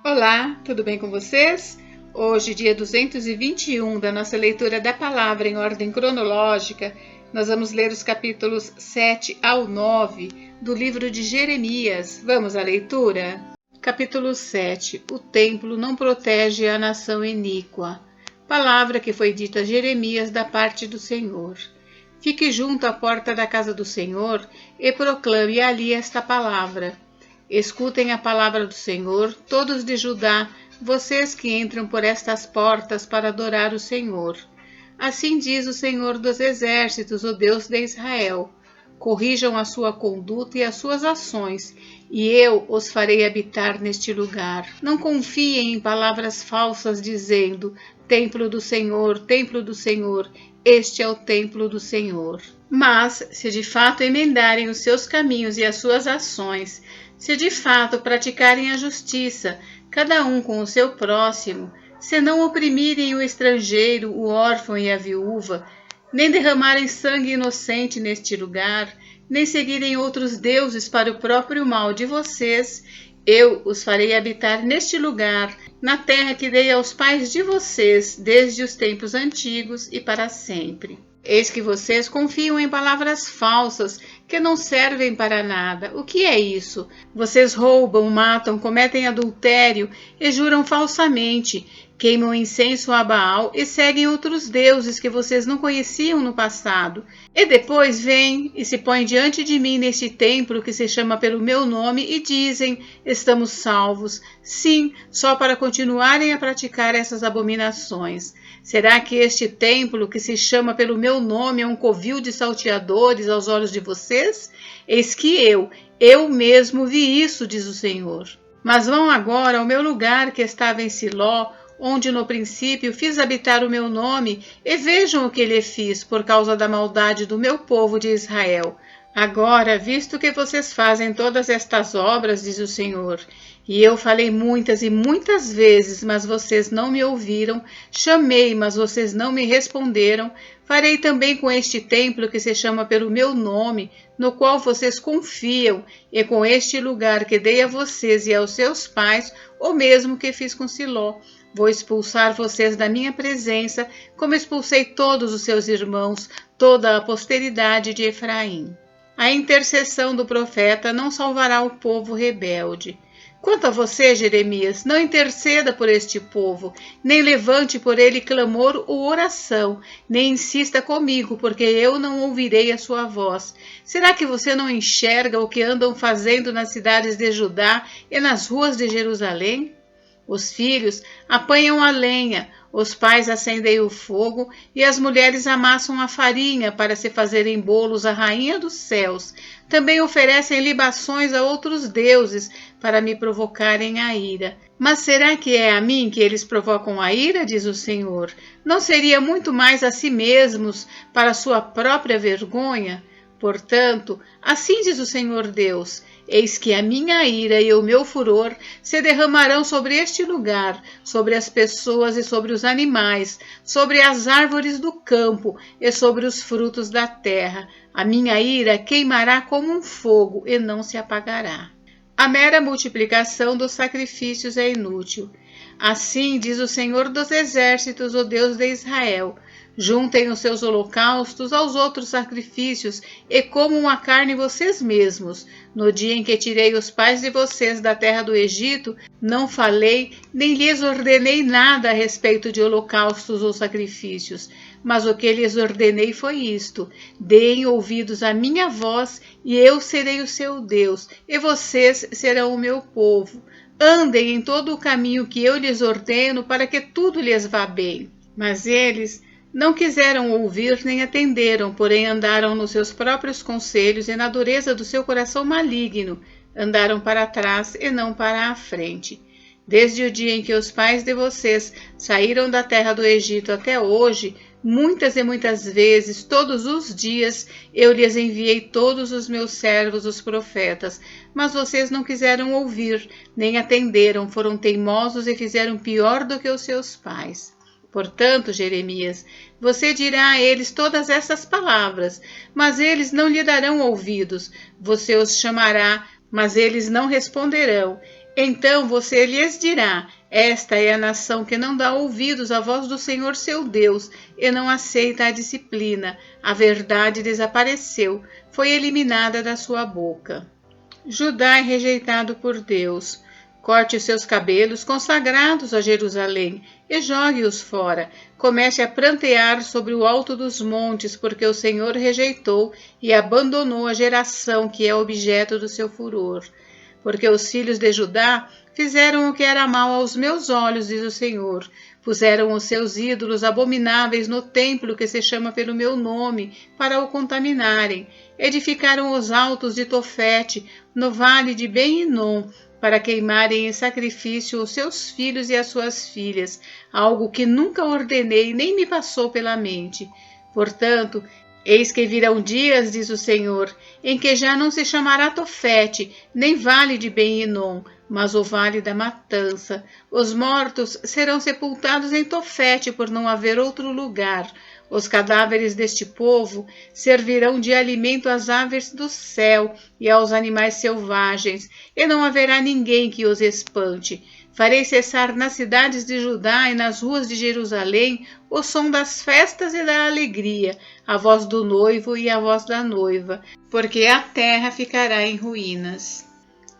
Olá, tudo bem com vocês? Hoje, dia 221 da nossa leitura da palavra em ordem cronológica, nós vamos ler os capítulos 7 ao 9 do livro de Jeremias. Vamos à leitura? Capítulo 7. O templo não protege a nação iníqua. Palavra que foi dita a Jeremias da parte do Senhor. Fique junto à porta da casa do Senhor e proclame ali esta palavra. Escutem a palavra do Senhor, todos de Judá, vocês que entram por estas portas para adorar o Senhor. Assim diz o Senhor dos Exércitos, o Deus de Israel. Corrijam a sua conduta e as suas ações, e eu os farei habitar neste lugar. Não confiem em palavras falsas dizendo, templo do Senhor, este é o templo do Senhor. Mas, se de fato emendarem os seus caminhos e as suas ações, se de fato praticarem a justiça, cada um com o seu próximo, se não oprimirem o estrangeiro, o órfão e a viúva, nem derramarem sangue inocente neste lugar, nem seguirem outros deuses para o próprio mal de vocês, eu os farei habitar neste lugar, na terra que dei aos pais de vocês, desde os tempos antigos e para sempre. Eis que vocês confiam em palavras falsas que não servem para nada. O que é isso? Vocês roubam, matam, cometem adultério e juram falsamente, queimam incenso a Baal e seguem outros deuses que vocês não conheciam no passado. E depois vêm e se põem diante de mim neste templo que se chama pelo meu nome e dizem, estamos salvos. Sim, só para continuarem a praticar essas abominações. Será que este templo que se chama pelo meu nome é um covil de salteadores aos olhos de vocês? Eis que eu mesmo vi isso, diz o Senhor. Mas vão agora ao meu lugar que estava em Siló, onde no princípio fiz habitar o meu nome, e vejam o que lhe fiz por causa da maldade do meu povo de Israel. Agora, visto que vocês fazem todas estas obras, diz o Senhor, e eu falei muitas e muitas vezes, mas vocês não me ouviram, chamei, mas vocês não me responderam, farei também com este templo que se chama pelo meu nome, no qual vocês confiam, e com este lugar que dei a vocês e aos seus pais, o mesmo que fiz com Siló. Vou expulsar vocês da minha presença, como expulsei todos os seus irmãos, toda a posteridade de Efraim. A intercessão do profeta não salvará o povo rebelde. Quanto a você, Jeremias, não interceda por este povo, nem levante por ele clamor ou oração, nem insista comigo, porque eu não ouvirei a sua voz. Será que você não enxerga o que andam fazendo nas cidades de Judá e nas ruas de Jerusalém? Os filhos apanham a lenha, os pais acendem o fogo e as mulheres amassam a farinha para se fazerem bolos à rainha dos céus. Também oferecem libações a outros deuses para me provocarem a ira. Mas será que é a mim que eles provocam a ira, diz o Senhor? Não seria muito mais a si mesmos para sua própria vergonha? Portanto, assim diz o Senhor Deus, eis que a minha ira e o meu furor se derramarão sobre este lugar, sobre as pessoas e sobre os animais, sobre as árvores do campo e sobre os frutos da terra. A minha ira queimará como um fogo e não se apagará. A mera multiplicação dos sacrifícios é inútil. Assim diz o Senhor dos Exércitos, o Deus de Israel. Juntem os seus holocaustos aos outros sacrifícios e comam a carne vocês mesmos. No dia em que tirei os pais de vocês da terra do Egito, não falei nem lhes ordenei nada a respeito de holocaustos ou sacrifícios. Mas o que lhes ordenei foi isto: deem ouvidos à minha voz e eu serei o seu Deus, e vocês serão o meu povo. Andem em todo o caminho que eu lhes ordeno para que tudo lhes vá bem. Mas eles não quiseram ouvir nem atenderam, porém andaram nos seus próprios conselhos e na dureza do seu coração maligno. Andaram para trás e não para a frente. Desde o dia em que os pais de vocês saíram da terra do Egito até hoje, muitas e muitas vezes, todos os dias, eu lhes enviei todos os meus servos, os profetas, mas vocês não quiseram ouvir, nem atenderam, foram teimosos e fizeram pior do que os seus pais. Portanto, Jeremias, você dirá a eles todas essas palavras, mas eles não lhe darão ouvidos. Você os chamará, mas eles não responderão. Então você lhes dirá: esta é a nação que não dá ouvidos à voz do Senhor seu Deus e não aceita a disciplina. A verdade desapareceu, foi eliminada da sua boca. Judá é rejeitado por Deus. Corte os seus cabelos consagrados a Jerusalém e jogue-os fora. Comece a prantear sobre o alto dos montes, porque o Senhor rejeitou e abandonou a geração que é objeto do seu furor. Porque os filhos de Judá fizeram o que era mal aos meus olhos, diz o Senhor. Puseram os seus ídolos abomináveis no templo que se chama pelo meu nome, para o contaminarem. Edificaram os altos de Tofete, no vale de Ben-Hinom, para queimarem em sacrifício os seus filhos e as suas filhas, algo que nunca ordenei nem me passou pela mente. Portanto, eis que virão dias, diz o Senhor, em que já não se chamará Tofete, nem vale de Ben-Hinom, mas o vale da matança. Os mortos serão sepultados em Tofete, por não haver outro lugar. Os cadáveres deste povo servirão de alimento às aves do céu e aos animais selvagens, e não haverá ninguém que os espante. Farei cessar nas cidades de Judá e nas ruas de Jerusalém o som das festas e da alegria, a voz do noivo e a voz da noiva, porque a terra ficará em ruínas.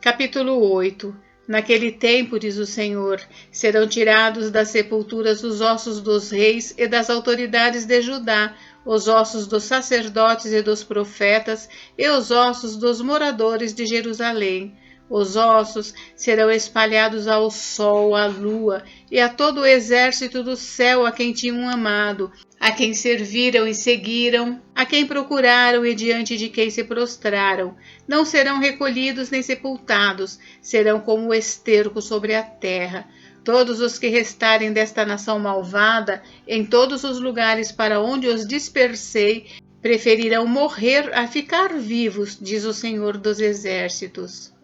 Capítulo 8. Naquele tempo, diz o Senhor, serão tirados das sepulturas os ossos dos reis e das autoridades de Judá, os ossos dos sacerdotes e dos profetas e os ossos dos moradores de Jerusalém. Os ossos serão espalhados ao sol, à lua e a todo o exército do céu a quem tinham amado, a quem serviram e seguiram, a quem procuraram e diante de quem se prostraram. Não serão recolhidos nem sepultados, serão como o esterco sobre a terra. Todos os que restarem desta nação malvada, em todos os lugares para onde os dispersei, preferirão morrer a ficar vivos, diz o Senhor dos Exércitos.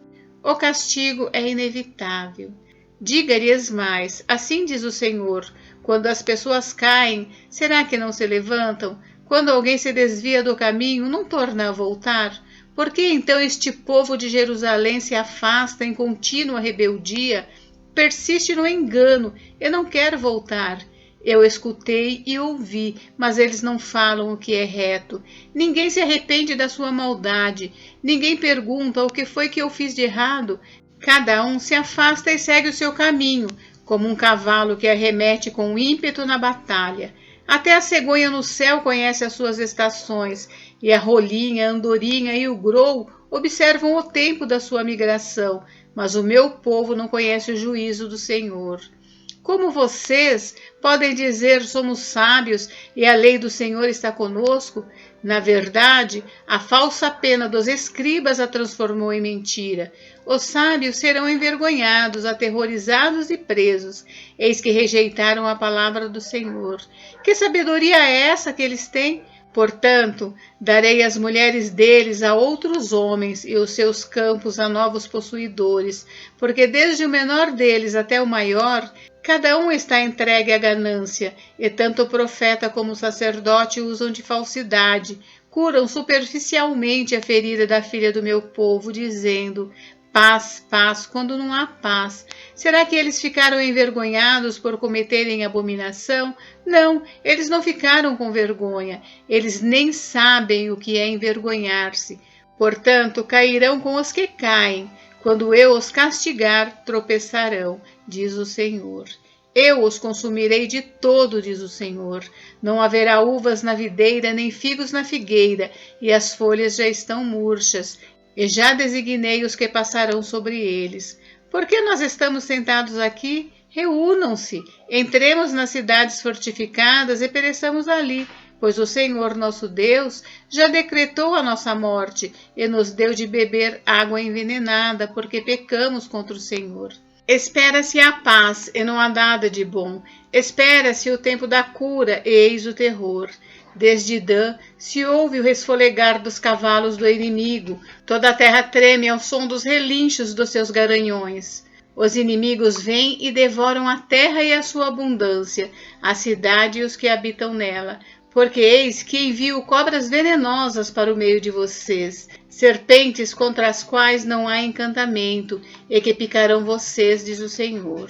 O castigo é inevitável. Diga-lhes mais, assim diz o Senhor, quando as pessoas caem, será que não se levantam? Quando alguém se desvia do caminho, não torna a voltar? Por que então este povo de Jerusalém se afasta em contínua rebeldia, persiste no engano e não quer voltar? Eu escutei e ouvi, mas eles não falam o que é reto. Ninguém se arrepende da sua maldade. Ninguém pergunta o que foi que eu fiz de errado. Cada um se afasta e segue o seu caminho, como um cavalo que arremete com ímpeto na batalha. Até a cegonha no céu conhece as suas estações, e a rolinha, a andorinha e o grou observam o tempo da sua migração, mas o meu povo não conhece o juízo do Senhor. Como vocês podem dizer somos sábios e a lei do Senhor está conosco? Na verdade, a falsa pena dos escribas a transformou em mentira. Os sábios serão envergonhados, aterrorizados e presos. Eis que rejeitaram a palavra do Senhor. Que sabedoria é essa que eles têm? Portanto, darei as mulheres deles a outros homens e os seus campos a novos possuidores, porque desde o menor deles até o maior, cada um está entregue à ganância, e tanto o profeta como o sacerdote usam de falsidade, curam superficialmente a ferida da filha do meu povo, dizendo: paz, paz, quando não há paz. Será que eles ficaram envergonhados por cometerem abominação? Não, eles não ficaram com vergonha. Eles nem sabem o que é envergonhar-se. Portanto, cairão com os que caem. Quando eu os castigar, tropeçarão, diz o Senhor. Eu os consumirei de todo, diz o Senhor. Não haverá uvas na videira, nem figos na figueira, e as folhas já estão murchas. E já designei os que passarão sobre eles. Por que nós estamos sentados aqui? Reúnam-se, entremos nas cidades fortificadas e pereçamos ali, pois o Senhor nosso Deus já decretou a nossa morte e nos deu de beber água envenenada, porque pecamos contra o Senhor. Espera-se a paz e não há nada de bom. Espera-se o tempo da cura e eis o terror. Desde Dan se ouve o resfolegar dos cavalos do inimigo. Toda a terra treme ao som dos relinchos dos seus garanhões. Os inimigos vêm e devoram a terra e a sua abundância, a cidade e os que habitam nela. Porque eis que envio cobras venenosas para o meio de vocês, serpentes contra as quais não há encantamento, e que picarão vocês, diz o Senhor.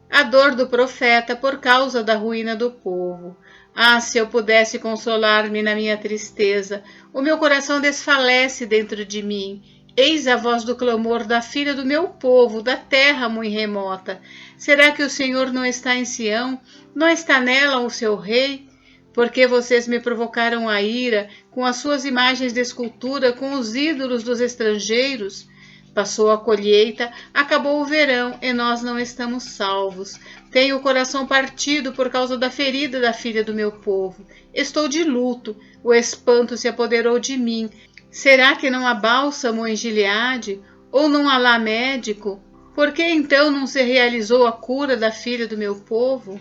A dor do profeta por causa da ruína do povo. Ah, se eu pudesse consolar-me na minha tristeza, o meu coração desfalece dentro de mim. Eis a voz do clamor da filha do meu povo, da terra muito remota. Será que o Senhor não está em Sião? Não está nela o seu rei? Porque vocês me provocaram a ira com as suas imagens de escultura, com os ídolos dos estrangeiros? Passou a colheita, acabou o verão e nós não estamos salvos. Tenho o coração partido por causa da ferida da filha do meu povo. Estou de luto, o espanto se apoderou de mim. Será que não há bálsamo em Gileade? Ou não há lá médico? Por que então não se realizou a cura da filha do meu povo?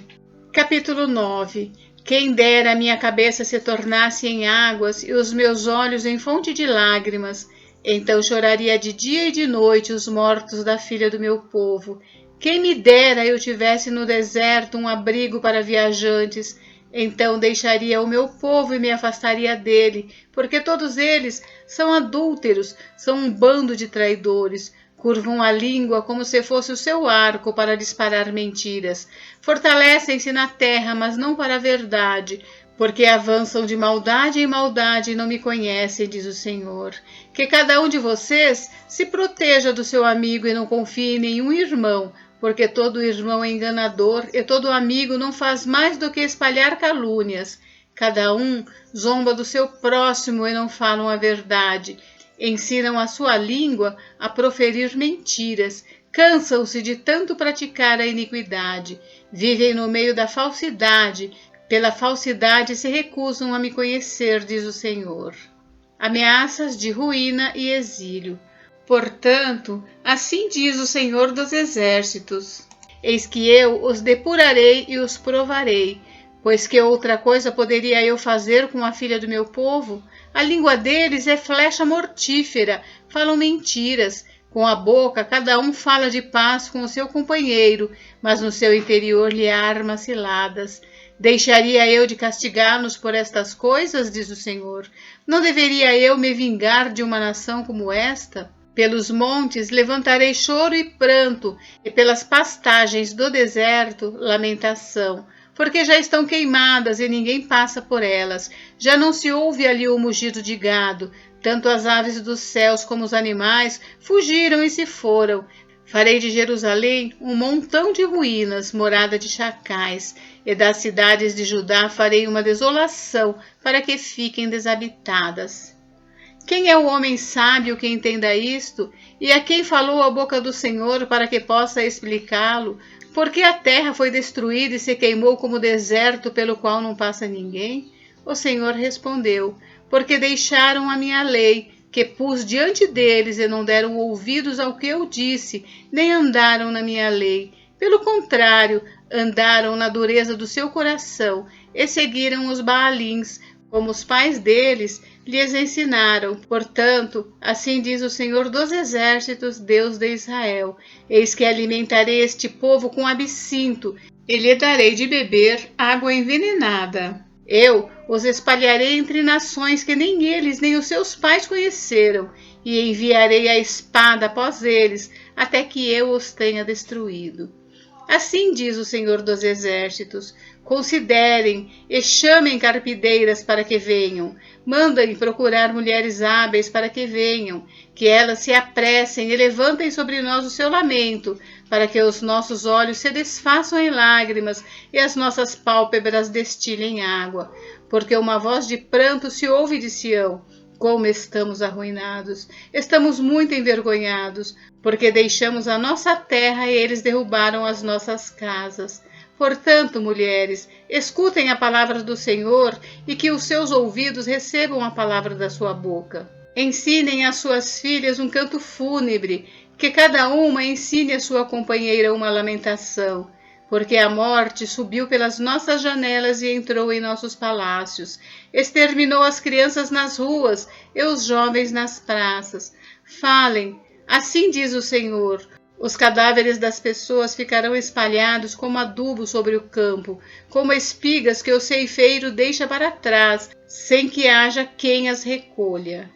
Capítulo 9. Quem dera a minha cabeça se tornasse em águas e os meus olhos em fonte de lágrimas. Então choraria de dia e de noite os mortos da filha do meu povo. Quem me dera eu tivesse no deserto um abrigo para viajantes. Então deixaria o meu povo e me afastaria dele, porque todos eles são adúlteros, são um bando de traidores. Curvam a língua como se fosse o seu arco para disparar mentiras. Fortalecem-se na terra, mas não para a verdade, porque avançam de maldade em maldade e não me conhecem, diz o Senhor. Que cada um de vocês se proteja do seu amigo e não confie em nenhum irmão, porque todo irmão é enganador e todo amigo não faz mais do que espalhar calúnias. Cada um zomba do seu próximo e não falam a verdade. Ensinam a sua língua a proferir mentiras, cansam-se de tanto praticar a iniquidade, vivem no meio da falsidade, pela falsidade se recusam a me conhecer, diz o Senhor. Ameaças de ruína e exílio. Portanto, assim diz o Senhor dos Exércitos: eis que eu os depurarei e os provarei, pois que outra coisa poderia eu fazer com a filha do meu povo? A língua deles é flecha mortífera, falam mentiras. Com a boca, cada um fala de paz com o seu companheiro, mas no seu interior lhe arma ciladas. Deixaria eu de castigá-los por estas coisas, diz o Senhor? Não deveria eu me vingar de uma nação como esta? Pelos montes levantarei choro e pranto, e pelas pastagens do deserto, lamentação. Porque já estão queimadas e ninguém passa por elas. Já não se ouve ali o mugido de gado. Tanto as aves dos céus como os animais fugiram e se foram. Farei de Jerusalém um montão de ruínas, morada de chacais, e das cidades de Judá farei uma desolação, para que fiquem desabitadas. Quem é o homem sábio que entenda isto? E a quem falou a boca do Senhor para que possa explicá-lo? Porque a terra foi destruída e se queimou como deserto pelo qual não passa ninguém? O Senhor respondeu: porque deixaram a minha lei, que pus diante deles, e não deram ouvidos ao que eu disse, nem andaram na minha lei. Pelo contrário, andaram na dureza do seu coração, e seguiram os Baalins, como os pais deles lhes ensinaram. Portanto, assim diz o Senhor dos Exércitos, Deus de Israel: eis que alimentarei este povo com absinto, e lhe darei de beber água envenenada. Eu os espalharei entre nações que nem eles nem os seus pais conheceram, e enviarei a espada após eles, até que eu os tenha destruído. Assim diz o Senhor dos Exércitos: considerem e chamem carpideiras para que venham, mandem procurar mulheres hábeis para que venham, que elas se apressem e levantem sobre nós o seu lamento, para que os nossos olhos se desfaçam em lágrimas e as nossas pálpebras destilem água. Porque uma voz de pranto se ouve de Sião: como estamos arruinados, estamos muito envergonhados, porque deixamos a nossa terra e eles derrubaram as nossas casas. Portanto, mulheres, escutem a palavra do Senhor e que os seus ouvidos recebam a palavra da sua boca. Ensinem às suas filhas um canto fúnebre, que cada uma ensine a sua companheira uma lamentação. Porque a morte subiu pelas nossas janelas e entrou em nossos palácios. Exterminou as crianças nas ruas e os jovens nas praças. Falem, assim diz o Senhor: Os cadáveres das pessoas ficarão espalhados como adubo sobre o campo, como espigas que o ceifeiro deixa para trás, sem que haja quem as recolha.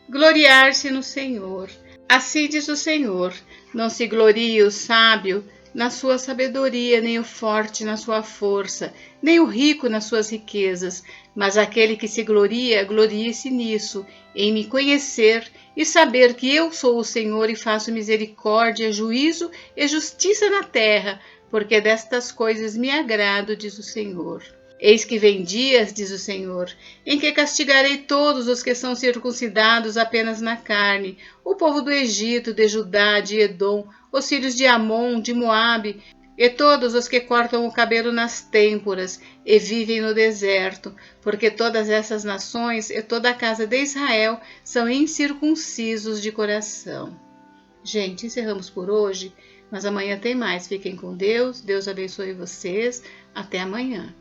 Gloriar-se no Senhor. Assim diz o Senhor: não se glorie o sábio na sua sabedoria, nem o forte na sua força, nem o rico nas suas riquezas, mas aquele que se gloria, glorie-se nisso, em me conhecer e saber que eu sou o Senhor e faço misericórdia, juízo e justiça na terra, porque destas coisas me agrado, diz o Senhor. Eis que vem dias, diz o Senhor, em que castigarei todos os que são circuncidados apenas na carne, o povo do Egito, de Judá, de Edom, os filhos de Amon, de Moabe, e todos os que cortam o cabelo nas têmporas e vivem no deserto, porque todas essas nações e toda a casa de Israel são incircuncisos de coração. Gente, encerramos por hoje, mas amanhã tem mais. Fiquem com Deus, Deus abençoe vocês. Até amanhã.